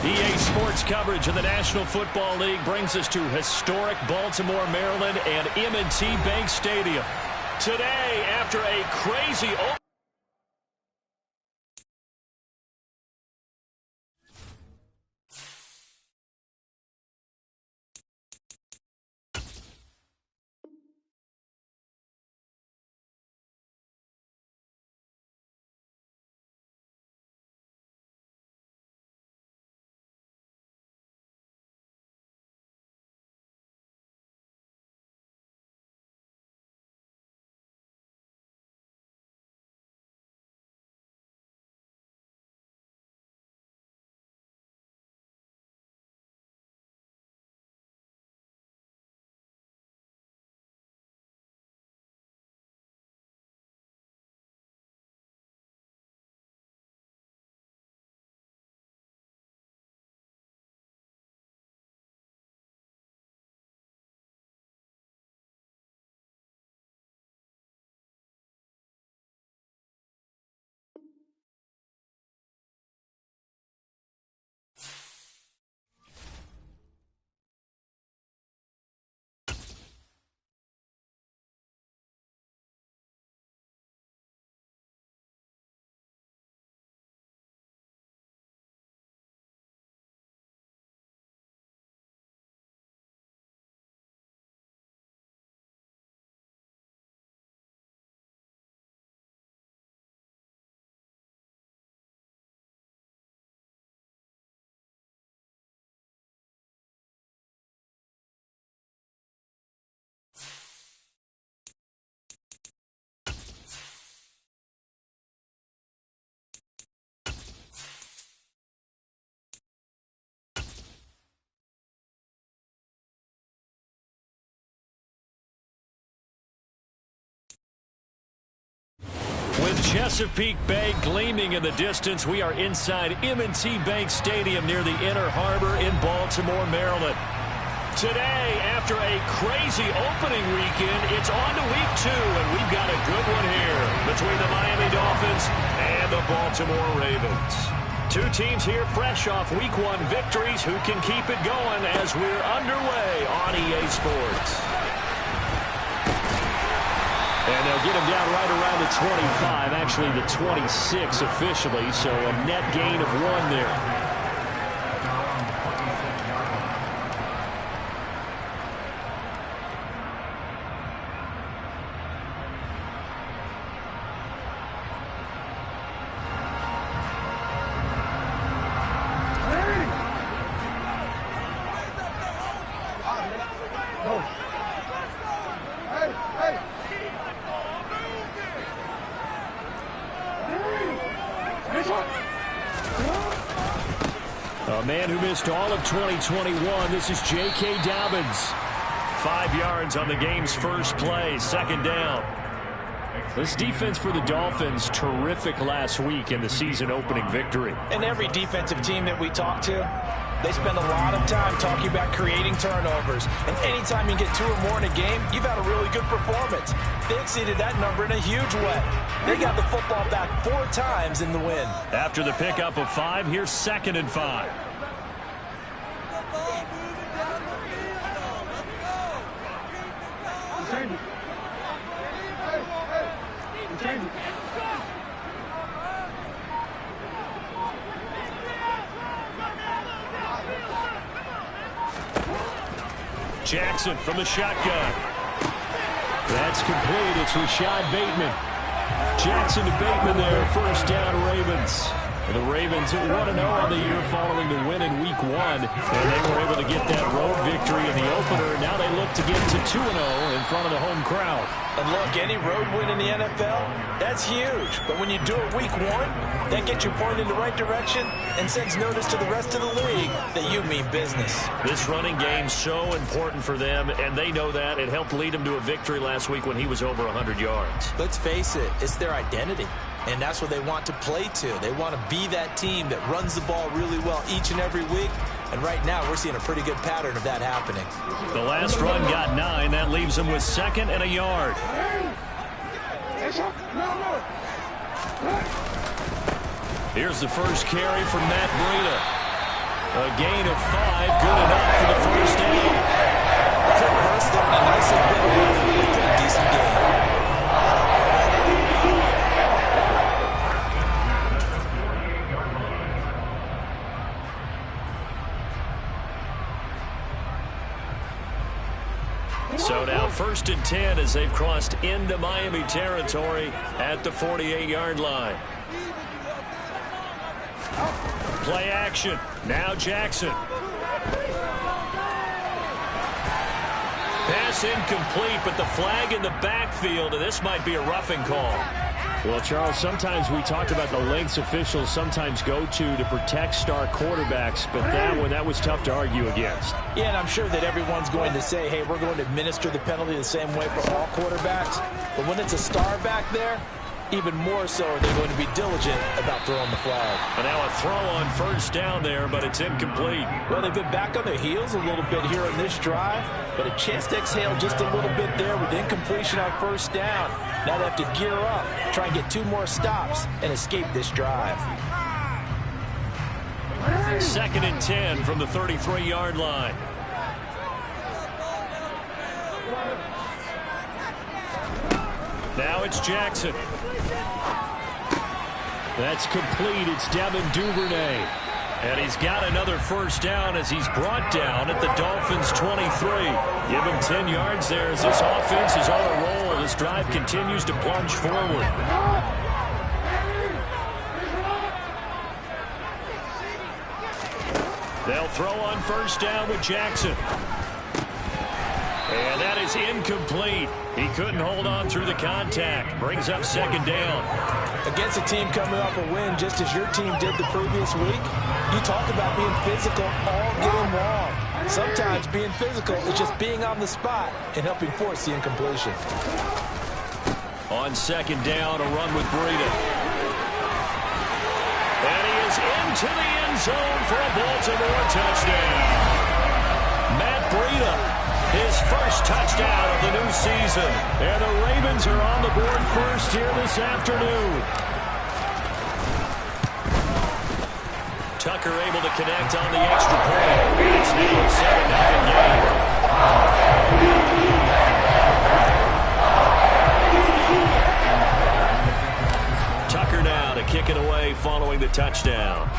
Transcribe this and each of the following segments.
EA Sports coverage of the National Football League brings us to historic Baltimore, Maryland, and M&T Bank Stadium. Today, after a crazy With Chesapeake Bay gleaming in the distance, we are inside M&T Bank Stadium near the Inner Harbor in Baltimore, Maryland. Today, after a crazy opening weekend, it's on to week 2, and we've got a good one here between the Miami Dolphins and the Baltimore Ravens. Two teams here fresh off week 1 victories. Who can keep it going as we're underway on EA Sports? And they'll get him down right around the 25, actually the 26 officially, so a net gain of 1 there. A man who missed all of 2021, this is J.K. Dobbins. 5 yards on the game's first play, second down. This defense for the Dolphins, terrific last week in the season-opening victory. And every defensive team that we talk to, they spend a lot of time talking about creating turnovers. And anytime you get 2 or more in a game, you've had a really good performance. They exceeded that number in a huge way. They got the football back 4 times in the win. After the pickup of 5, here's 2nd and 5. Jackson from the shotgun. That's complete. It's Rashad Bateman. Jackson to Bateman there. First down, Ravens. The Ravens 1-0 on the year following the win in week 1. And they were able to get that road victory in the opener. Now they look to get to 2-0 in front of the home crowd. And look, any road win in the NFL, that's huge. But when you do it week 1, that gets you pointed in the right direction and sends notice to the rest of the league that you mean business. This running game's so important for them, and they know that. It helped lead them to a victory last week when he was over 100 yards. Let's face it, it's their identity. And that's what they want to play to. They want to be that team that runs the ball really well each and every week. And right now, we're seeing a pretty good pattern of that happening. The last run got 9. That leaves them with 2nd and a yard. Here's the first carry from Matt Breida. A gain of 5, good enough for the first down. Quick burst there and a nice little bit of effort. A pretty decent game. So now 1st and 10 as they've crossed into Miami territory at the 48-yard line. Play action. Now Jackson. Pass incomplete, but the flag in the backfield, and this might be a roughing call. Well, Charles, sometimes we talked about the lengths officials sometimes go to protect star quarterbacks, but that was tough to argue against. Yeah, and I'm sure that everyone's going to say, hey, we're going to administer the penalty the same way for all quarterbacks. But when it's a star back there, even more so are they going to be diligent about throwing the flag. And now a throw on 1st down there, but it's incomplete. Well, they've been back on their heels a little bit here on this drive, but a chance to exhale just a little bit there with incompletion on 1st down. Now they have to gear up, try and get 2 more stops, and escape this drive. 2nd and 10 from the 33-yard line. Now it's Jackson. That's complete. It's Devin Duvernay. And he's got another 1st down as he's brought down at the Dolphins' 23. Give him 10 yards there as this offense is on a roll. This drive continues to plunge forward. They'll throw on 1st down with Jackson. And that is incomplete. He couldn't hold on through the contact. Brings up 2nd down. Against a team coming off a win just as your team did the previous week, you talk about being physical all game long. Sometimes being physical is just being on the spot and helping force the incompletion. On 2nd down, a run with Breida. And he is into the end zone for a Baltimore touchdown. Matt Breida. His 1st touchdown of the new season. And the Ravens are on the board first here this afternoon. Tucker able to connect on the extra point. It's now a 7-0 game. Tucker now to kick it away following the touchdown.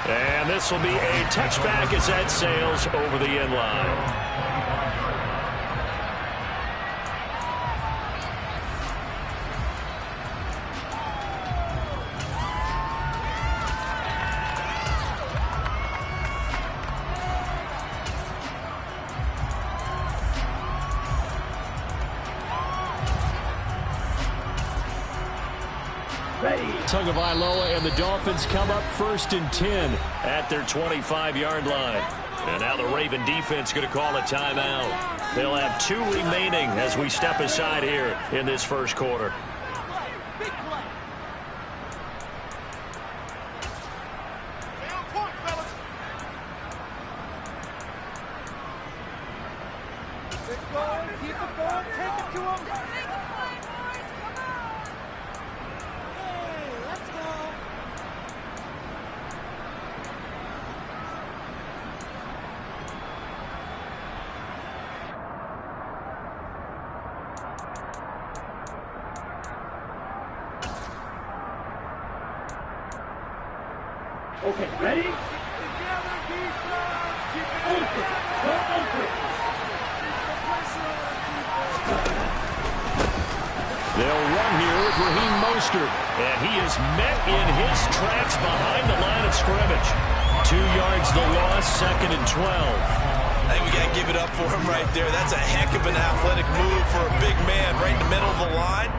And this will be a touchback as that sails over the end line. Tagovailoa and the Dolphins come up 1st and 10 at their 25-yard line. And now the Raven defense going to call a timeout. They'll have 2 remaining as we step aside here in this 1st quarter. Okay, ready? They'll run here with Raheem Mostert. And he is met in his tracks behind the line of scrimmage. 2 yards the loss, 2nd and 12. I think we got to give it up for him right there. That's a heck of an athletic move for a big man right in the middle of the line.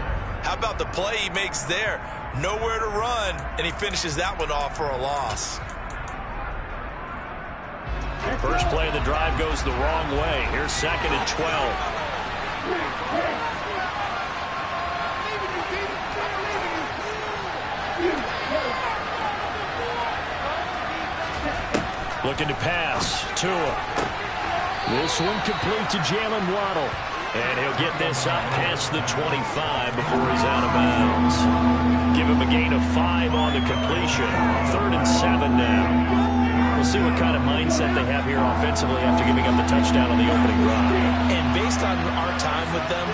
How about the play he makes there? Nowhere to run, and he finishes that one off for a loss. First play of the drive goes the wrong way. Here's 2nd and 12. Looking to pass. Tua. This one complete to Jalen Waddle. And he'll get this up past the 25 before he's out of bounds. Give him a gain of 5 on the completion. 3rd and 7 now. We'll see what kind of mindset they have here offensively after giving up the touchdown on the opening drive. And based on our time with them,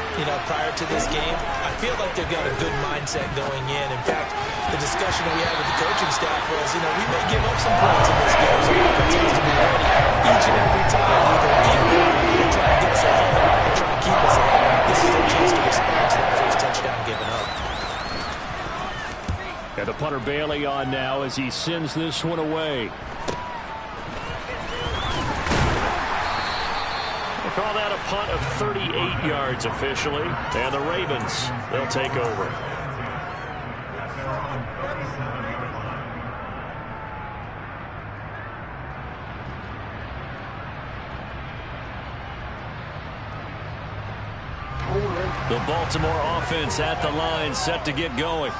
prior to this game, I feel like they've got a good mindset going in. In fact, the discussion we had with the coaching staff was, we may give up some points in this game, so the offense has to be ready each and every time, either or try to get us ahead or try to keep us ahead. This is their chance to respond to that first touchdown given up. And the punter Bailey on now as he sends this one away. Call that a punt of 38 yards officially. And the Ravens, they'll take over. The Baltimore offense at the line, set to get going.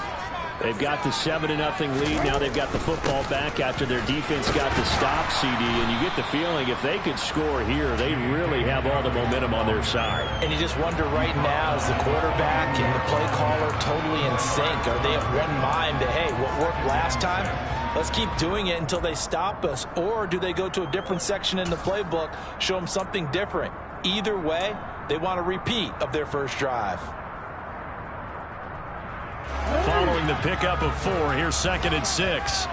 They've got the 7-0 lead. Now they've got the football back after their defense got the stop, CD. And you get the feeling if they could score here, they really have all the momentum on their side. And you just wonder right now, is the quarterback and the play caller totally in sync? Are they of one mind that, hey, what worked last time, let's keep doing it until they stop us? Or do they go to a different section in the playbook, show them something different? Either way, they want a repeat of their first drive. Following the pickup of 4, here's 2nd and 6.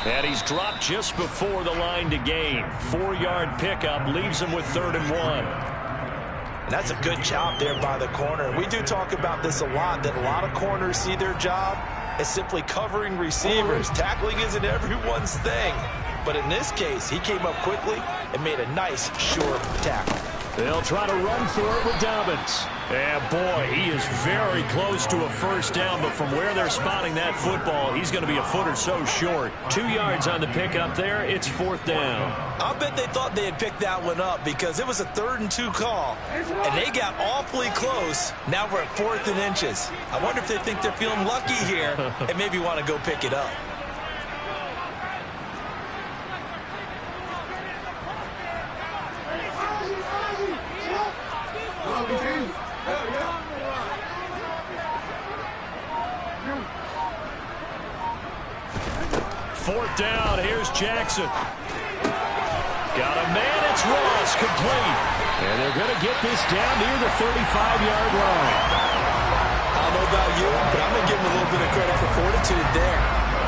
And he's dropped just before the line to gain. 4-yard pickup leaves him with 3rd and 1. And that's a good job there by the corner. We do talk about this a lot, that a lot of corners see their job as simply covering receivers. Tackling isn't everyone's thing. But in this case, he came up quickly and made a nice, short tackle. They'll try to run for it with Dobbins. And boy, he is very close to a first down, but from where they're spotting that football, he's going to be a foot or so short. 2 yards on the pickup there. It's 4th down. I'll bet they thought they had picked that one up because it was a 3rd and 2 call, and they got awfully close. Now we're at 4th and inches. I wonder if they think they're feeling lucky here and maybe want to go pick it up. Fourth down, here's Jackson. Got a man, it's Ross, complete. And they're going to get this down near the 35-yard line. I don't know about you, but I'm going to give them a little bit of credit for fortitude there.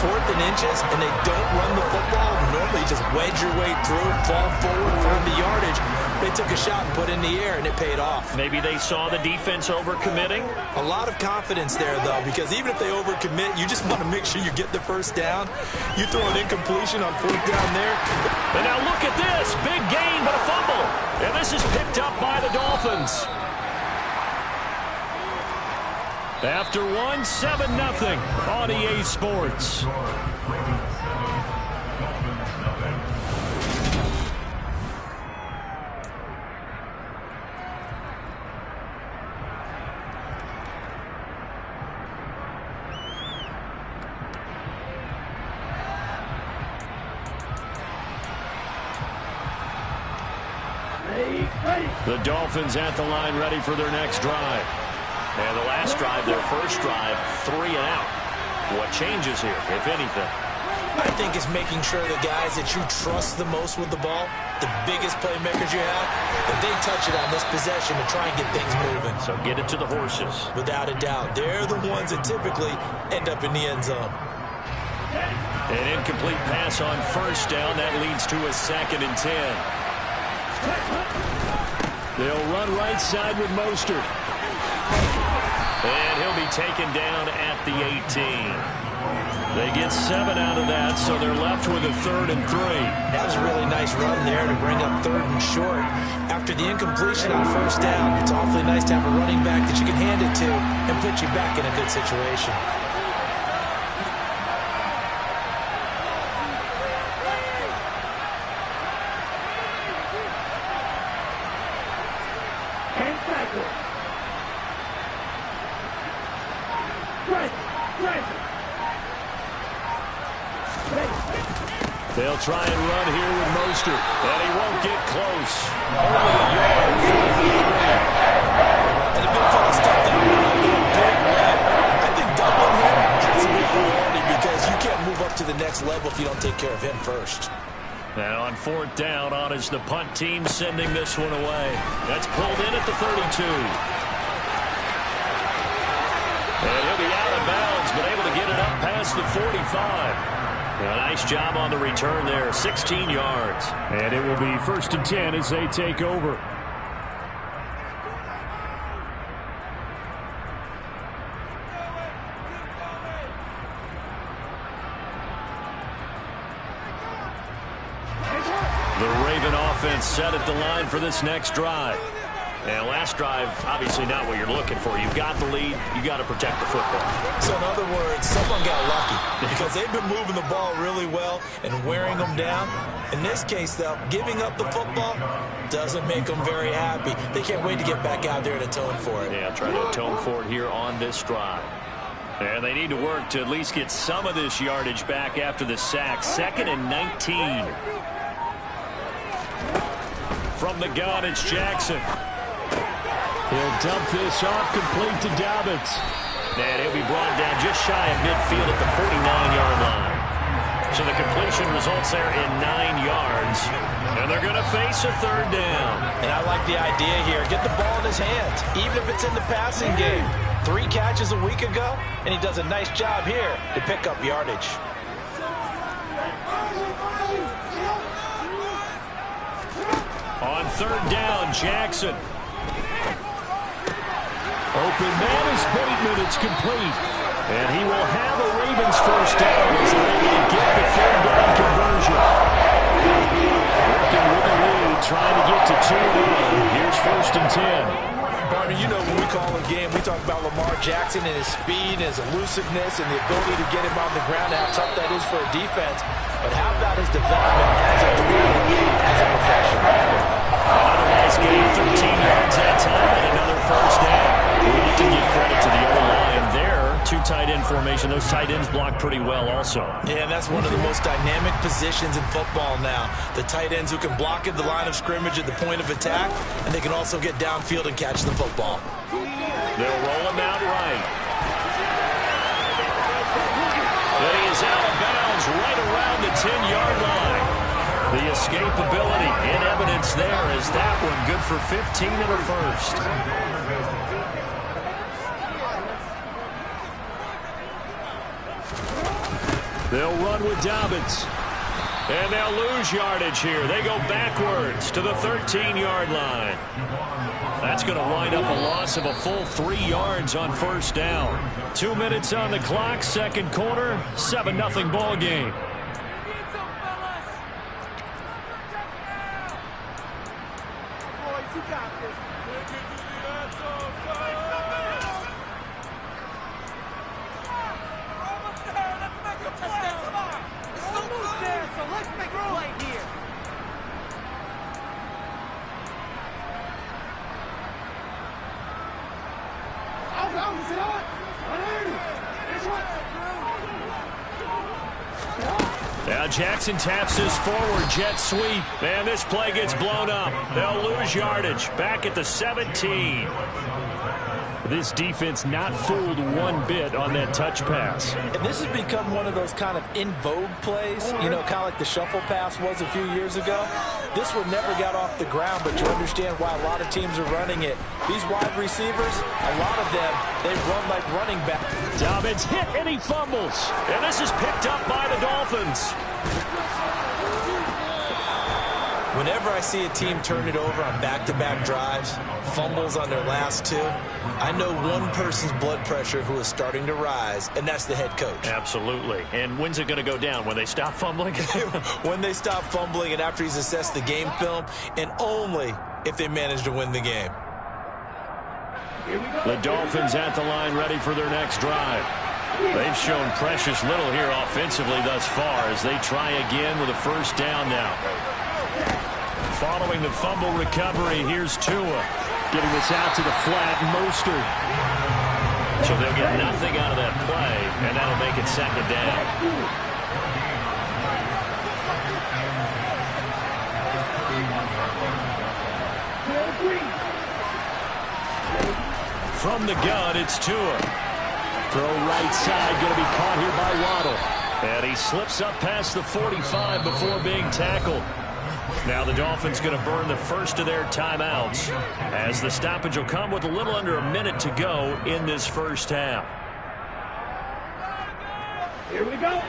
4th and inches, and they don't run the football. Normally, just wedge your way through, fall forward, find the yardage. They took a shot and put it in the air, and it paid off. Maybe they saw the defense overcommitting. A lot of confidence there, though, because even if they overcommit, you just want to make sure you get the first down. You throw an incompletion on 4th down there. And now look at this. Big gain, but a fumble. And this is picked up by the Dolphins. After 7-0 on EA Sports. The Dolphins at the line ready for their next drive. And the last drive, their first drive, 3 and out. What changes here, if anything? I think it's making sure the guys that you trust the most with the ball, the biggest playmakers you have, that they touch it on this possession to try and get things moving. So get it to the horses. Without a doubt. They're the ones that typically end up in the end zone. An incomplete pass on first down. That leads to a 2nd and 10. They'll run right side with Mostert. And he'll be taken down at the 18. They get 7 out of that, so they're left with a 3rd and 3. That was a really nice run there to bring up 3rd and short. After the incompletion on first down, it's awfully nice to have a running back that you can hand it to and put you back in a good situation. They'll try and run here with Mostert, and he won't get close. Only a yard, 4th and 3. And the big fella stepped out in a big way. I think doubling him has to be a priority because you can't move up to the next level if you don't take care of him first. Now on 4th down, on is the punt team sending this one away. That's pulled in at the 32. And he'll be out of bounds, but able to get it up past the 45. A nice job on the return there, 16 yards. And it will be 1st and 10 as they take over. The Raven offense set at the line for this next drive. And last drive, obviously not what you're looking for. You've got the lead. You've got to protect the football. So in other words, someone got lucky because they've been moving the ball really well and wearing them down. In this case, though, giving up the football doesn't make them very happy. They can't wait to get back out there and atone for it. Yeah, trying to atone for it here on this drive. And they need to work to at least get some of this yardage back after the sack. 2nd and 19. From the gun, it's Jackson. He'll dump this off, complete to Dobbins. And he'll be brought down just shy of midfield at the 49-yard line. So the completion results there in 9 yards. And they're going to face a 3rd down. And I like the idea here. Get the ball in his hands, even if it's in the passing game. 3 catches a week ago, and he does a nice job here to pick up yardage. On 3rd down, Jackson. Open man is Bateman. It's complete. And he will have a Ravens 1st down as they're able to get the 3rd down conversion. Working with the lead, trying to get to 2-1. Here's 1st and 10. Barney, you know when we call a game, we talk about Lamar Jackson and his speed, and his elusiveness, and the ability to get him on the ground, and how tough that is for a defense. But how about his development as a as a professional? Another nice game, 13 yards that time, and another 1st down. We need to give credit to the O-line there. 2 tight end formation. Those tight ends block pretty well also. Yeah, and that's one of the most dynamic positions in football now. The tight ends who can block at the line of scrimmage at the point of attack, and they can also get downfield and catch the football. They'll roll him out right. But he is out of bounds right around the 10-yard line. The escapability in evidence there is that one good for 15 and a 1st. They'll run with Dobbins. And they'll lose yardage here. They go backwards to the 13-yard line. That's going to wind up a loss of a full 3 yards on 1st down. 2 minutes on the clock, 2nd quarter, 7-0 ball game. Now Jackson taps his forward jet sweep, and this play gets blown up. They'll lose yardage back at the 17. This defense not fooled one bit on that touch pass. And this has become one of those kind of in vogue plays, you know, kind of like the shuffle pass was a few years ago. This one never got off the ground, but you understand why a lot of teams are running it. These wide receivers, a lot of them, they run like running back. Dobbins hit and he fumbles. And this is picked up by the Dolphins. Whenever I see a team turn it over on back-to-back drives, fumbles on their last 2, I know one person's blood pressure who is starting to rise, and that's the head coach. Absolutely. And when's it going to go down? When they stop fumbling? When they stop fumbling and after he's assessed the game film, and only if they manage to win the game. The Dolphins at the line ready for their next drive. They've shown precious little here offensively thus far as they try again with a 1st down now. Following the fumble recovery, here's Tua. Getting this out to the flat, Mostert. So they'll get nothing out of that play, and that'll make it 2nd down. From the gun, it's Tua. Throw right side, going to be caught here by Waddle. And he slips up past the 45 before being tackled. Now the Dolphins going to burn the first of their timeouts, as the stoppage will come with a little under a minute to go in this first half. Here we go.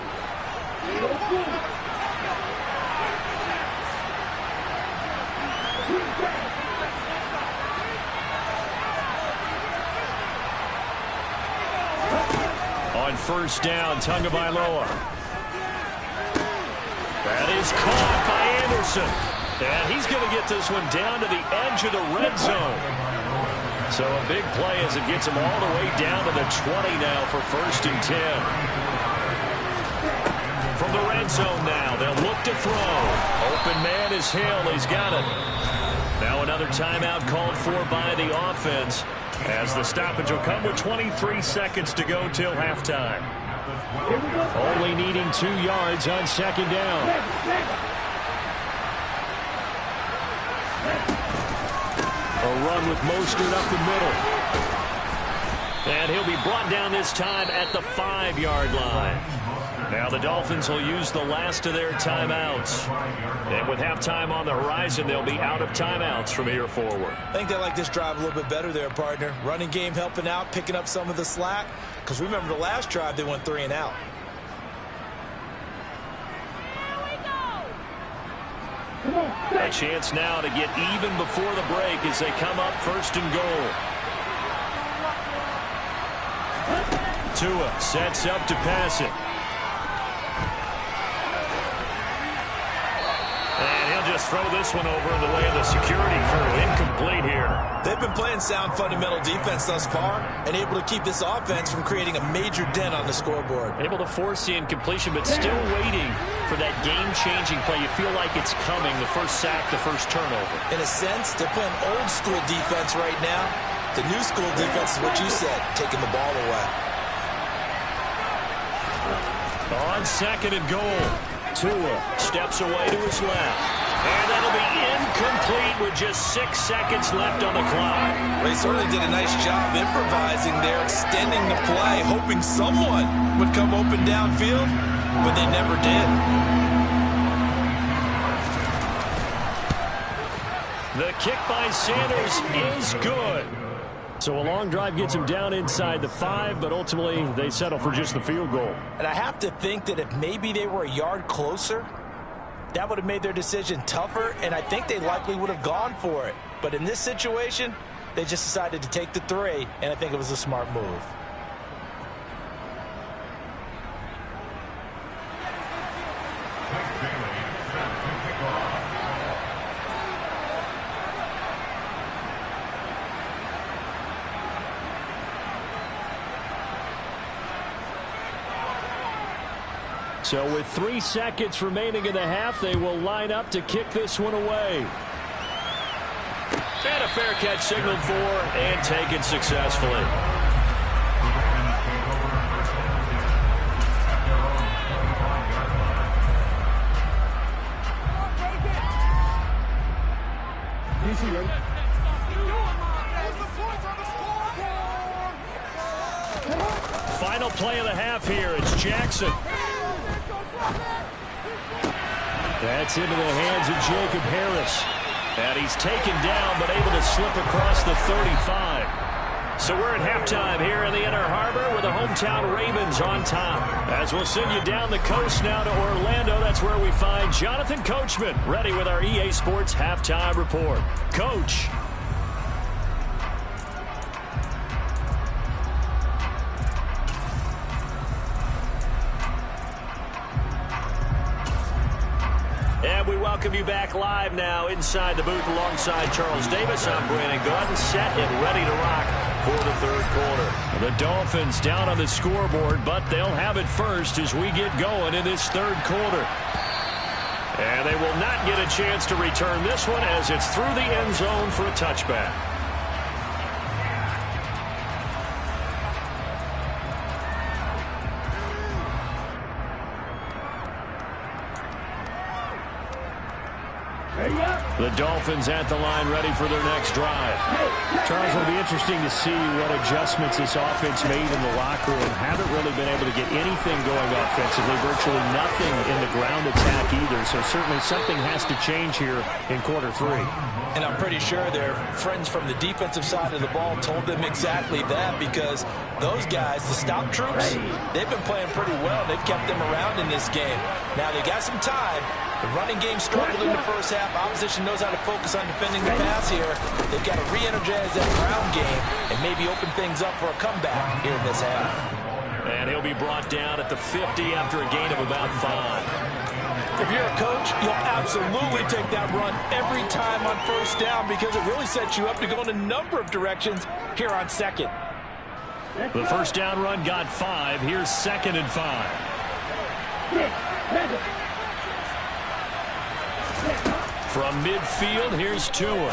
On first down, Tagovailoa. That is caught by Anderson. And he's going to get this one down to the edge of the red zone. So a big play as it gets him all the way down to the 20 now for first and 10. From the red zone now, they'll look to throw. Open man is Hill. He's got it. Now another timeout called for by the offense, as the stoppage will come with 23 seconds to go till halftime. Only needing 2 yards on second down. A run with Mostert up the middle. And he'll be brought down this time at the 5-yard line. Now the Dolphins will use the last of their timeouts. And with halftime on the horizon, they'll be out of timeouts from here forward. I think they like this drive a little bit better there, partner. Running game helping out, picking up some of the slack. Because remember the last drive, they went 3 and out. A chance now to get even before the break as they come up first and goal. Tua sets up to pass it. And he'll just throw this one over in the way of the security crew. Incomplete here. They've been playing sound fundamental defense thus far and able to keep this offense from creating a major dent on the scoreboard. Able to force the incompletion, but still waiting for that game-changing play. You feel like it's coming, the first sack, the first turnover. In a sense, they're playing old-school defense right now. The new school defense is what you said, taking the ball away. On second and goal, Tua steps away to his left. And that'll be incomplete with just 6 seconds left on the clock. They certainly did a nice job improvising there, extending the play, hoping someone would come open downfield, but they never did. The kick by Sanders is good. So a long drive gets him down inside the 5, but ultimately they settle for just the field goal. And I have to think that if maybe they were a yard closer, that would have made their decision tougher, and I think they likely would have gone for it. But in this situation, they just decided to take the 3, and I think it was a smart move. So with 3 seconds remaining in the half, they will line up to kick this one away. And a fair catch signaled for and taken successfully. Final play of the half here. It's Jackson. That's into the hands of Jacob Harris. And he's taken down, but able to slip across the 35. So we're at halftime here in the Inner Harbor with the hometown Ravens on top. As we'll send you down the coast now to Orlando, that's where we find Jonathan Coachman, ready with our EA Sports Halftime Report. Coach. And we welcome you back live now inside the booth alongside Charles Davis. I'm Brandon Gordon, set and ready to rock for the third quarter. The Dolphins down on the scoreboard, but they'll have it first as we get going in this third quarter. And they will not get a chance to return this one as it's through the end zone for a touchback. Ready? The Dolphins at the line ready for their next drive. Charles, it'll be interesting to see what adjustments this offense made in the locker room. Haven't really been able to get anything going offensively. Virtually nothing in the ground attack either. So certainly something has to change here in quarter three. And I'm pretty sure their friends from the defensive side of the ball told them exactly that, because those guys, the stop troops, they've been playing pretty well. They've kept them around in this game. Now they got some time. The running game struggled in the first half. Opposition knows how to focus on defending the pass here. They've got to re-energize that ground game and maybe open things up for a comeback here in this half. And he'll be brought down at the 50 after a gain of about 5. If you're a coach, you'll absolutely take that run every time on first down, because it really sets you up to go in a number of directions here on second. The first down run got 5. Here's 2nd and 5. From midfield, here's Tua.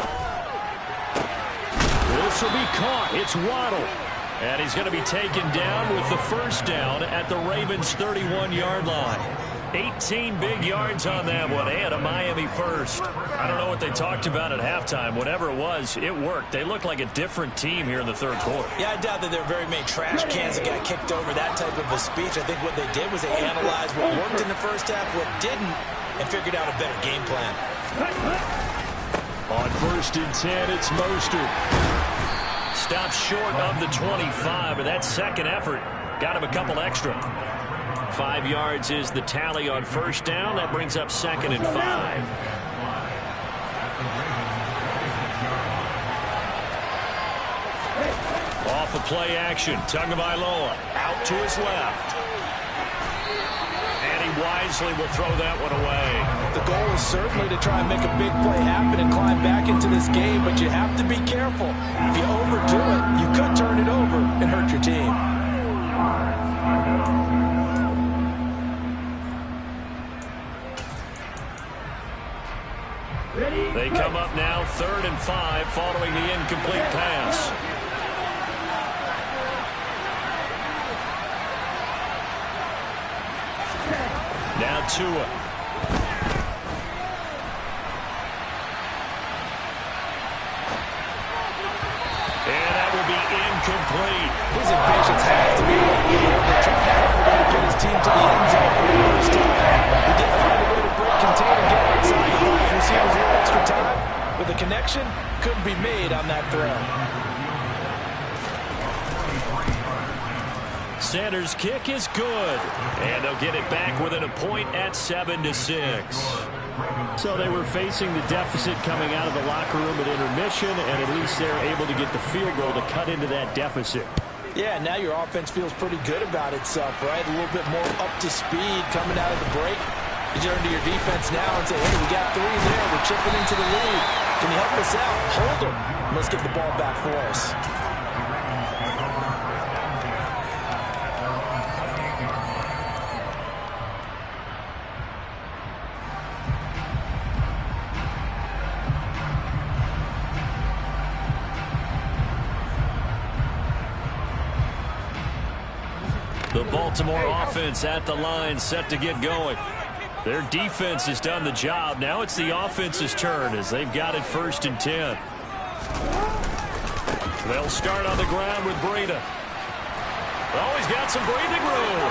This will be caught. It's Waddle. And he's going to be taken down with the first down at the Ravens' 31-yard line. 18 big yards on that one, and a Miami first. I don't know what they talked about at halftime. Whatever it was, it worked. They look like a different team here in the third quarter. Yeah, I doubt that there are very many trash cans that got kicked over, that type of a speech. I think what they did was they analyzed what worked in the first half, what didn't, and figured out a better game plan. On 1st and 10, it's Mostert. Stops short of the 25, but that second effort got him a couple extra. 5 yards is the tally on first down. That brings up 2nd and 5. Off of play action, Tagovailoa out to his left. And he wisely will throw that one away. The goal is certainly to try and make a big play happen and climb back into this game, but you have to be careful. If you overdo it, you could turn it over and hurt your team. They come up now 3rd and 5 following the incomplete pass. Now Tua. And that will be incomplete. His impatience has to be over, trying to find a way to get his team to the end zone for the first time. He did find a way to break, contain, and get outside. He thought his receivers a little extra time, but the connection couldn't be made on that throw. Sanders' kick is good. And they'll get it back within a point at 7-6. So they were facing the deficit coming out of the locker room at intermission, and at least they're able to get the field goal to cut into that deficit. Yeah, now your offense feels pretty good about itself, right? A little bit more up to speed coming out of the break. You turn to your defense now and say, hey, we got 3 there. We're chipping into the lead. Can you help us out? Hold them. Let's get the ball back for us. The Baltimore offense at the line, set to get going. Their defense has done the job. Now it's the offense's turn as they've got it 1st and 10. They'll start on the ground with Breida. Oh, he's got some breathing room.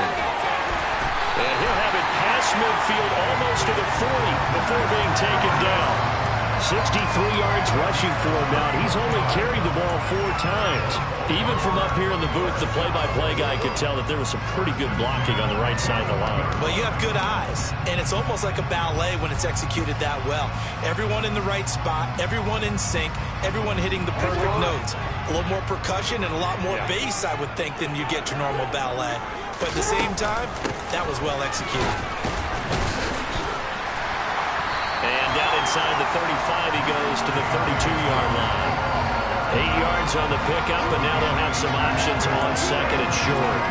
And he'll have it past midfield almost to the 40 before being taken down. 63 yards rushing for him now. He's only carried the ball 4 times. Even from up here in the booth, the play-by-play guy could tell that there was some pretty good blocking on the right side of the line. Well, you have good eyes, and it's almost like a ballet when it's executed that well. Everyone in the right spot, everyone in sync, everyone hitting the perfect notes. A little more percussion and a lot more bass, I would think, than you get your normal ballet. But at the same time, that was well executed. And down inside the 35, he goes to the 32-yard line. 8 yards on the pickup, and now they'll have some options on 2nd and short.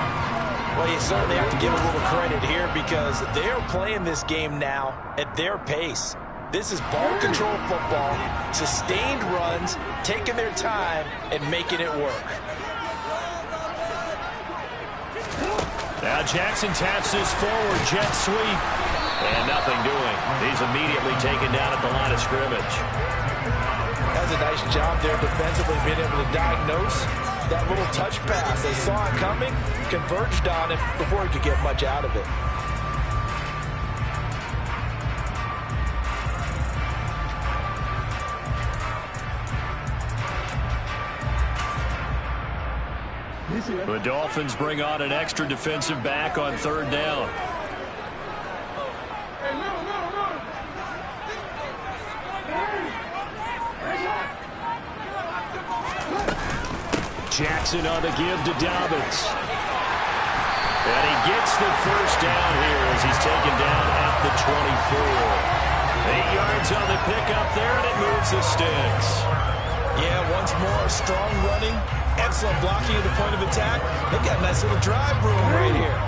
Well, you certainly have to give a little credit here because they're playing this game now at their pace. This is ball control football, sustained runs, taking their time, and making it work. Now Jackson taps this forward, jet sweep. And nothing doing. He's immediately taken down at the line of scrimmage. That's a nice job there defensively, being able to diagnose that little touch pass. They saw it coming, converged on it before he could get much out of it. The Dolphins bring on an extra defensive back on third down. Jackson on the give to Dobbins. And he gets the first down here as he's taken down at the 24. 8 yards on the pickup there, and it moves the sticks. Yeah, once more, strong running, excellent blocking at the point of attack. They've got a nice little drive room right here.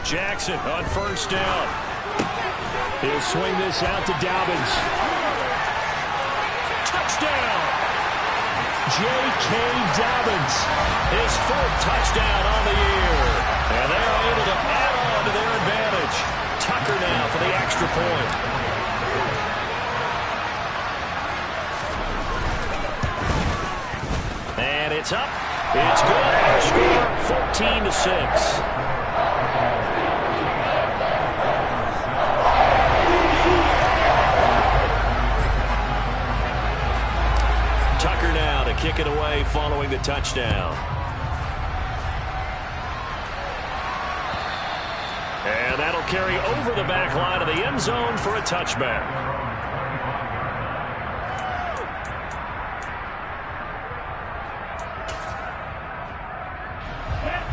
Jackson on first down. He'll swing this out to Dobbins. Touchdown! J.K. Dobbins, his 4th touchdown on the year. And they're able to add on to their advantage. Tucker now for the extra point. And it's up. It's good. Our score, 14-6. Tucker now to kick it away following the touchdown. And that'll carry over the back line of the end zone for a touchback.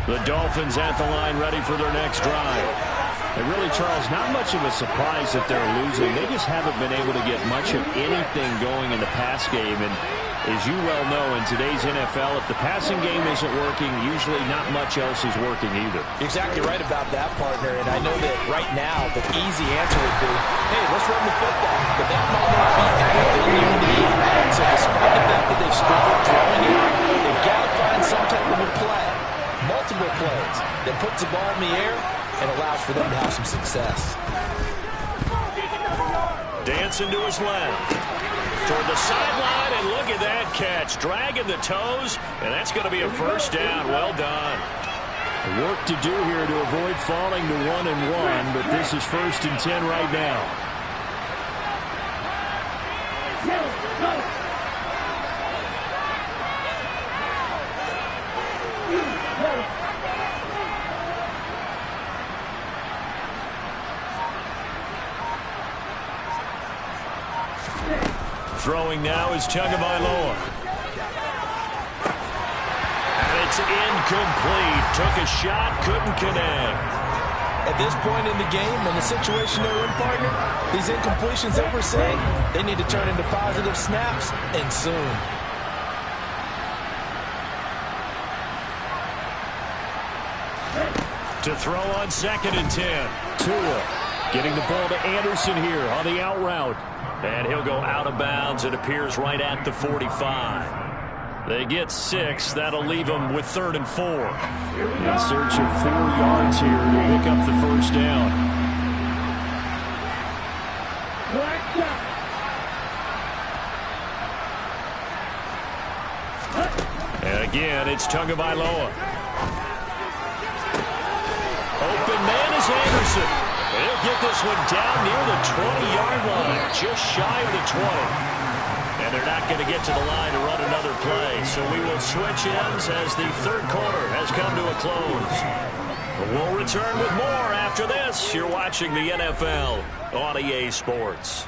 The Dolphins at the line ready for their next drive. And really, Charles, not much of a surprise that they're losing. They just haven't been able to get much of anything going in the pass game. And as you well know, in today's NFL, if the passing game isn't working, usually not much else is working either. You're exactly right about that, partner. And I know that right now the easy answer would be, hey, let's run the football. But that might not be everything you need. So despite the fact that they've struggled throwing it, they've got to find some type of a play, multiple plays, that puts the ball in the air and allows for them to have some success. Dancing to his left. Toward the sideline, and look at that catch. Dragging the toes, and that's going to be a first down. Well done. Work to do here to avoid falling to 1-1, but this is 1st and 10 right now. Throwing now is Tagovailoa. And it's incomplete. Took a shot, couldn't connect. At this point in the game and the situation they're in, partner, these incompletions that we're seeing, they need to turn into positive snaps, and soon. To throw on 2nd and 10. Tua getting the ball to Anderson here on the out route. And he'll go out of bounds. It appears right at the 45. They get 6. That'll leave them with 3rd and 4. In search of 4 yards here to pick up the first down. And again, it's Tagovailoa. Open man is Anderson. He'll get this one down near the 20-yard line, just shy of the 20. And they're not going to get to the line to run another play, so we will switch ends as the 3rd quarter has come to a close. We'll return with more after this. You're watching the NFL on EA Sports.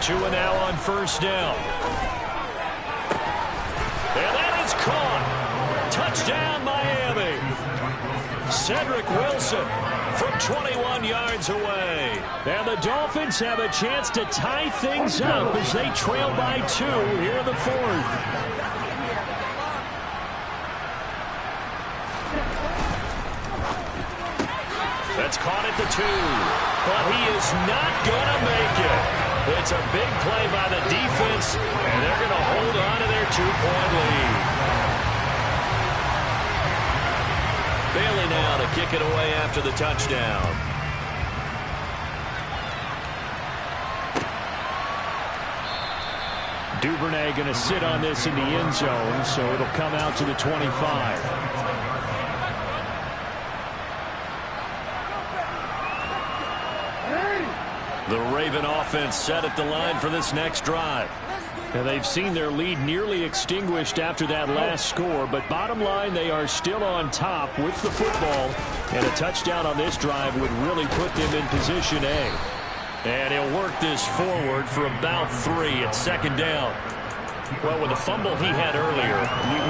Tua now on first down. And that is caught. Touchdown, Miami. Cedric Wilson from 21 yards away. And the Dolphins have a chance to tie things up as they trail by 2 here in the 4th. That's caught at the 2. But he is not going to make it. It's a big play by the defense, and they're going to hold on to their 2-point lead. Bailey now to kick it away after the touchdown. Duvernay going to sit on this in the end zone, so it'll come out to the 25. The Raven offense set at the line for this next drive. And they've seen their lead nearly extinguished after that last score, but bottom line, they are still on top with the football, and a touchdown on this drive would really put them in position A. And he'll work this forward for about 3 at 2nd down. Well, with the fumble he had earlier,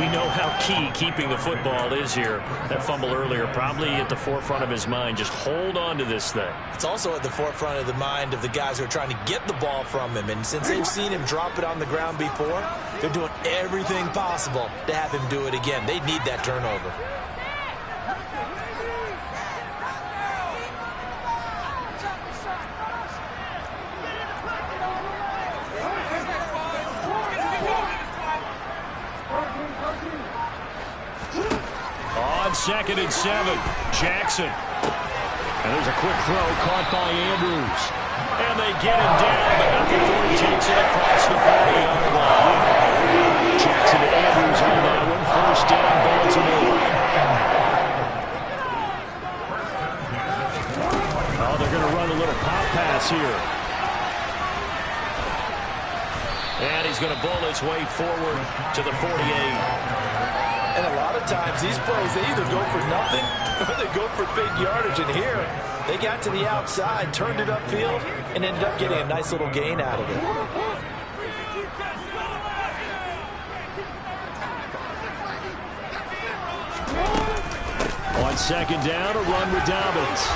we know how key keeping the football is here. That fumble earlier probably at the forefront of his mind. Just hold on to this thing. It's also at the forefront of the mind of the guys who are trying to get the ball from him. And since they've seen him drop it on the ground before, they're doing everything possible to have him do it again. They need that turnover. On 2nd and 7, Jackson. And there's a quick throw caught by Andrews. And they get him down, but not before he takes it across the 40-yard line. Jackson to Andrews on that one. 1st down, Baltimore. Oh, they're going to run a little pop pass here. And he's going to bull his way forward to the 48. And a lot of times, these plays, they either go for nothing or they go for big yardage. And here, they got to the outside, turned it upfield, and ended up getting a nice little gain out of it. On 2nd down, a run with Dobbins.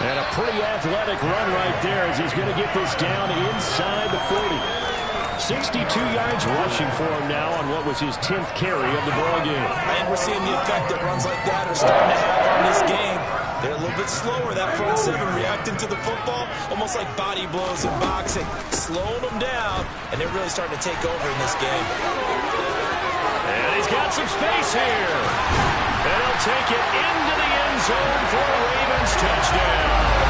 And a pretty athletic run right there as he's going to get this down inside the 40. 62 yards rushing for him now on what was his 10th carry of the ball game. And we're seeing the effect that runs like that are starting to have on this game. They're a little bit slower, that front 7 reacting to the football, almost like body blows in boxing, slowing them down, and they're really starting to take over in this game. And he's got some space here. And he'll take it into the end zone for a Ravens touchdown.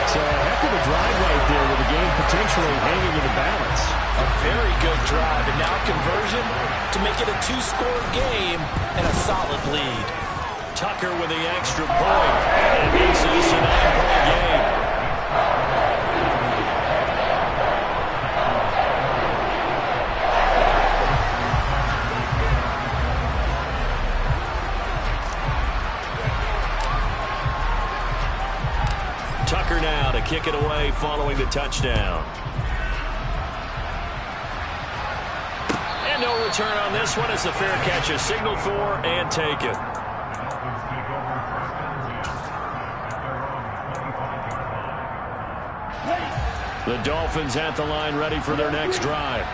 It's a heck of a drive right there with the game potentially hanging in the balance. A very good drive, and now conversion to make it a 2-score game and a solid lead. Tucker with the extra point, and it makes this a 9-point game. Tucker now to kick it away following the touchdown. And no return on this one as the fair catch is signaled for and taken. The Dolphins at the line ready for their next drive.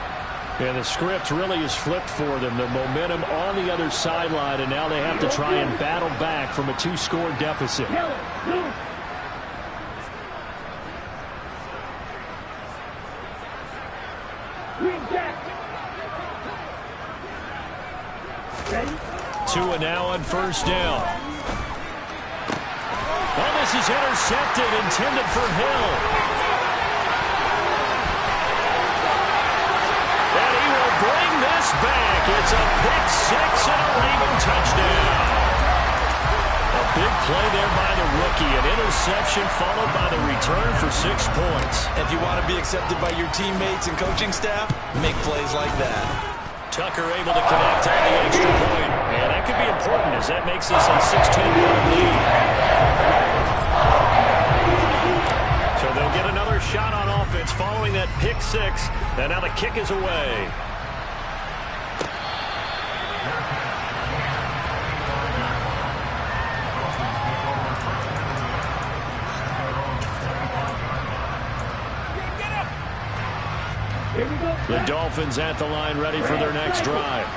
Yeah, the script really is flipped for them. The momentum on the other sideline, and now they have to try and battle back from a 2-score deficit. Tua now on 1st down. Well, this is intercepted, intended for Hill. And he will bring this back. It's a pick-6 and a Raven touchdown. A big play there by the rookie. An interception followed by the return for 6 points. If you want to be accepted by your teammates and coaching staff, make plays like that. Tucker able to connect on the extra point. And that could be important as that makes this a 16-point lead. So they'll get another shot on offense following that pick-6. And now the kick is away. The Dolphins at the line ready for their next drive.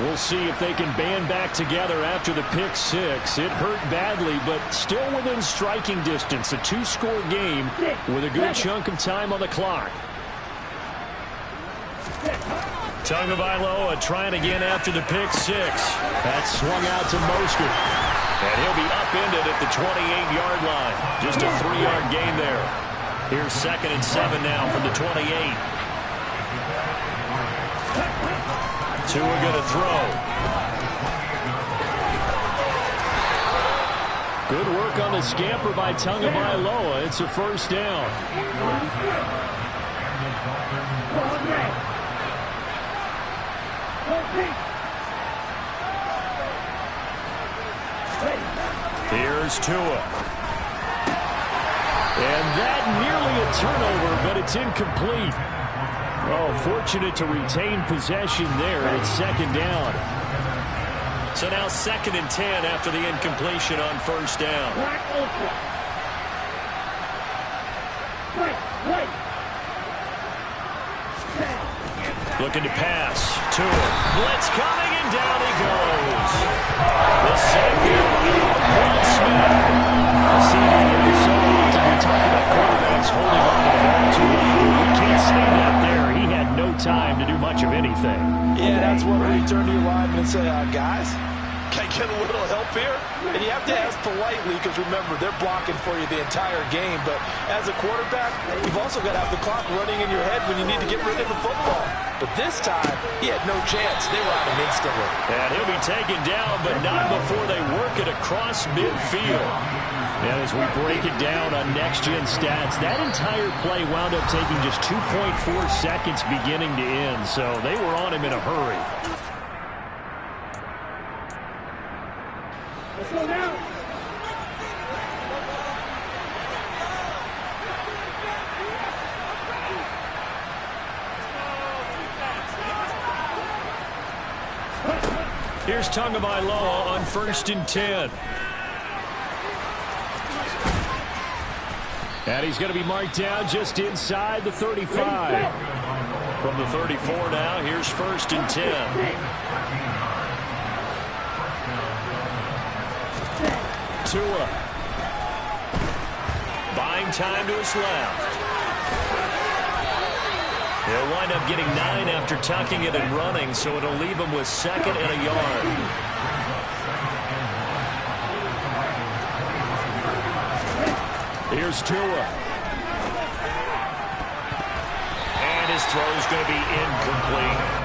We'll see if they can band back together after the pick six. It hurt badly, but still within striking distance. A two-score game with a good chunk of time on the clock. Tagovailoa trying again after the pick six. That swung out to Mostert. And he'll be upended at the 28-yard line. Just a 3-yard gain there. Here's 2nd and 7 now from the 28. Tua going to throw. Good work on the scamper by Tagovailoa. It's a first down. Here's Tua. And that nearly a turnover, but it's incomplete. Oh, fortunate to retain possession there. It's 2nd down. So now 2nd and 10 after the incompletion on first down. Looking to pass. Tua. Blitz coming, and down he goes. The second. Will Smith. See that so often we talk about quarterbacks holding on to the ball too long. We can't say that there. He had no time to do much of anything. Yeah, that's when you turn to your lineman and say, guys, can I get a little help here? And you have to ask politely because, remember, they're blocking for you the entire game. But as a quarterback, you've also got to have the clock running in your head when you need to get rid of the football. But this time, he had no chance. They were on him instantly. And he'll be taken down, but not before they work it across midfield. And as we break it down on next-gen stats, that entire play wound up taking just 2.4 seconds beginning to end. So they were on him in a hurry. Let's go now. Here's Tagovailoa on 1st and 10. And he's going to be marked down just inside the 35. From the 34 now, here's 1st and 10. Tua. Buying time to his left. He'll wind up getting 9 after tucking it and running, so it'll leave him with 2nd and a yard. Here's Tua. And his throw's going to be incomplete.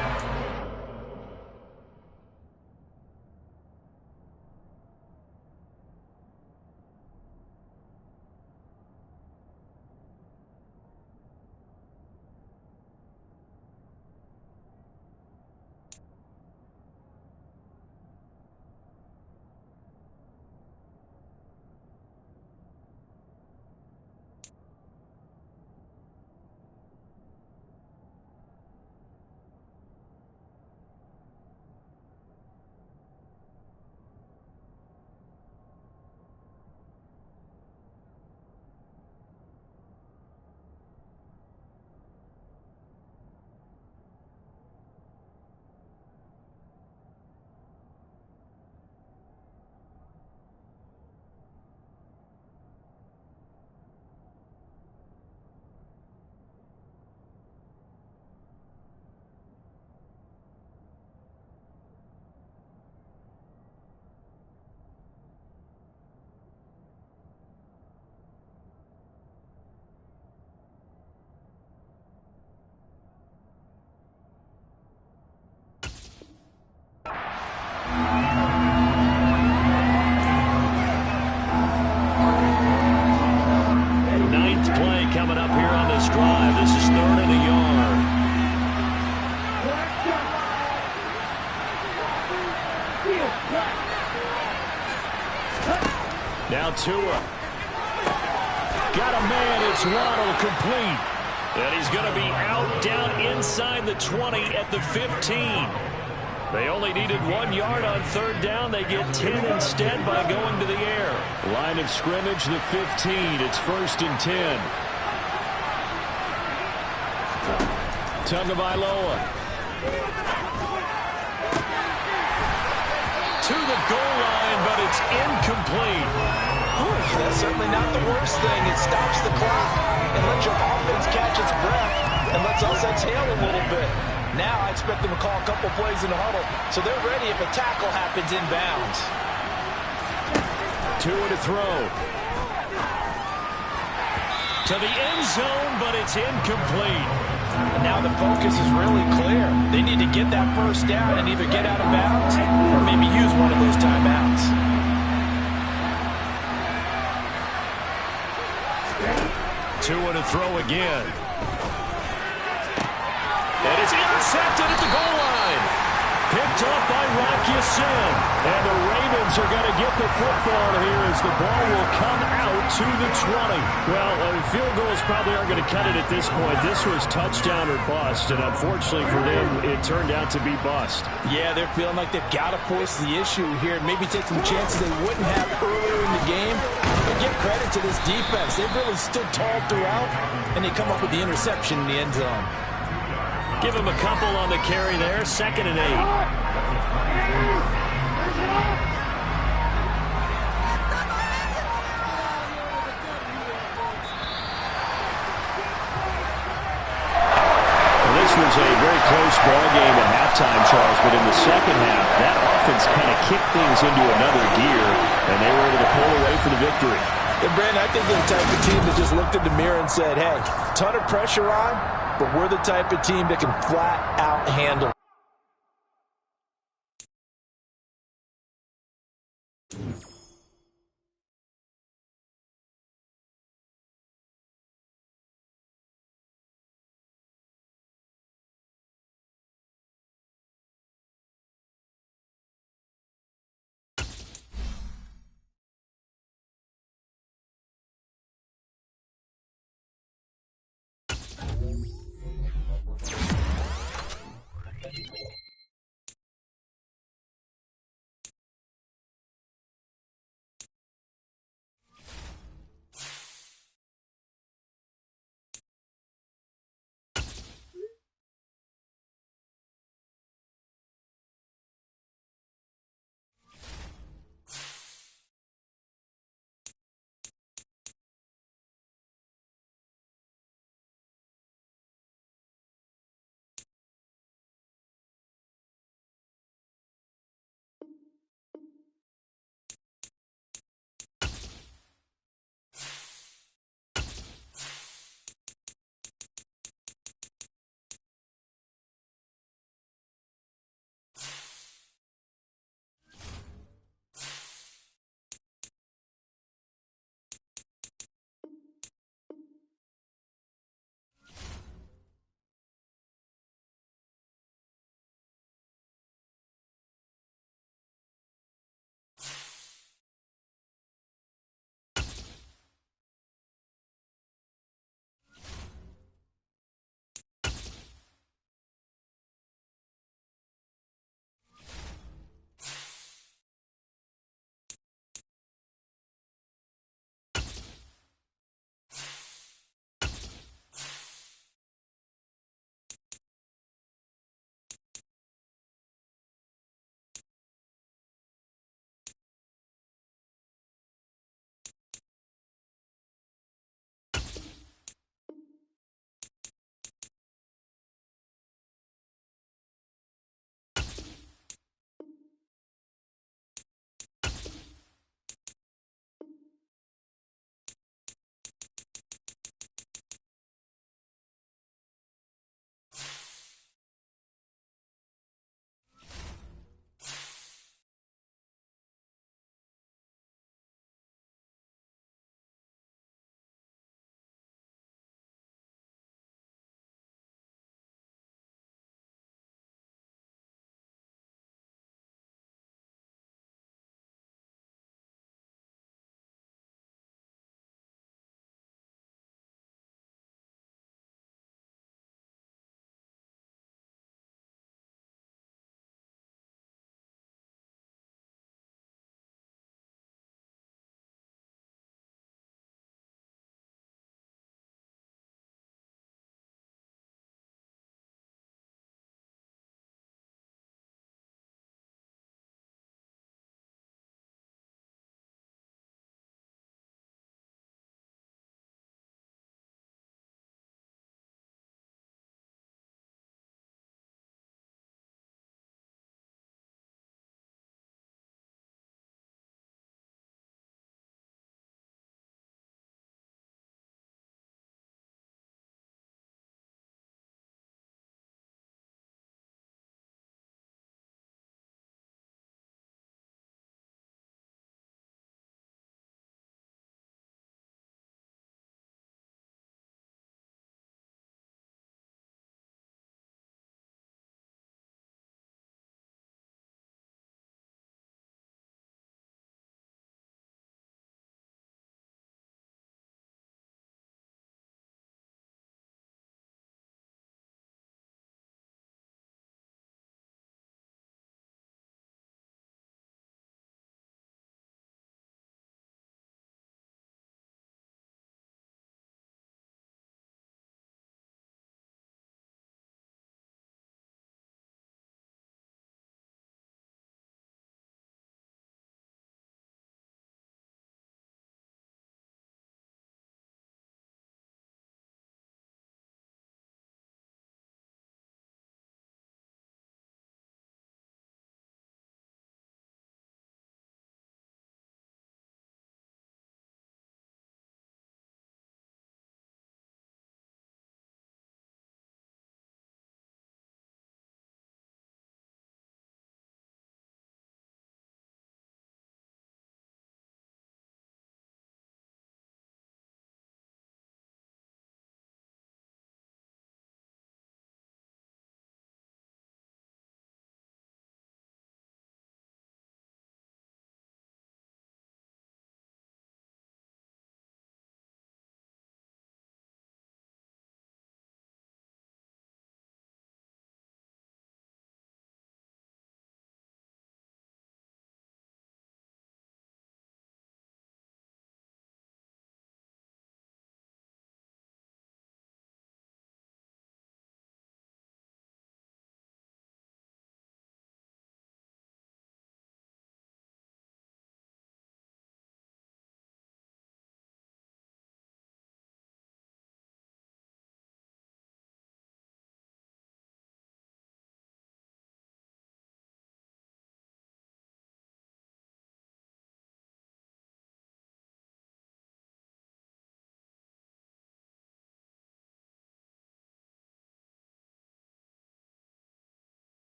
Now Tua. Got a man. It's Waddle complete. And he's going to be out down inside the 20 at the 15. They only needed 1 yard on 3rd down. They get 10 instead by going to the air. Line of scrimmage, the 15. It's 1st and 10. Tagovailoa. To the goal line, but it's incomplete. That's certainly not the worst thing. It stops the clock and lets your offense catch its breath and lets us exhale a little bit. Now I expect them to call a couple plays in the huddle so they're ready if a tackle happens inbounds. Tua to throw. To the end zone, but it's incomplete. And now the focus is really clear. They need to get that first down and either get out of bounds or maybe use one of those timeouts. Tua to throw again. And it's intercepted at the goal line. Picked up by Rocky Sin. And the Ravens are going to get the football here as the ball will come out to the 20. Well, field goals probably aren't going to cut it at this point. This was touchdown or bust, and unfortunately for them, it turned out to be bust. Yeah, they're feeling like they've got to force the issue here and maybe take some chances they wouldn't have earlier in the game. But give credit to this defense. They've really stood tall throughout, and they come up with the interception in the end zone. Give him a couple on the carry there. 2nd and 8. This was a very close ball game at halftime, Charles, but in the second half, that offense kind of kicked things into another gear, and they were able to pull away for the victory. And Brandon, I think they're the type of team that just looked in the mirror and said, hey, ton of pressure on, but we're the type of team that can flat out handle.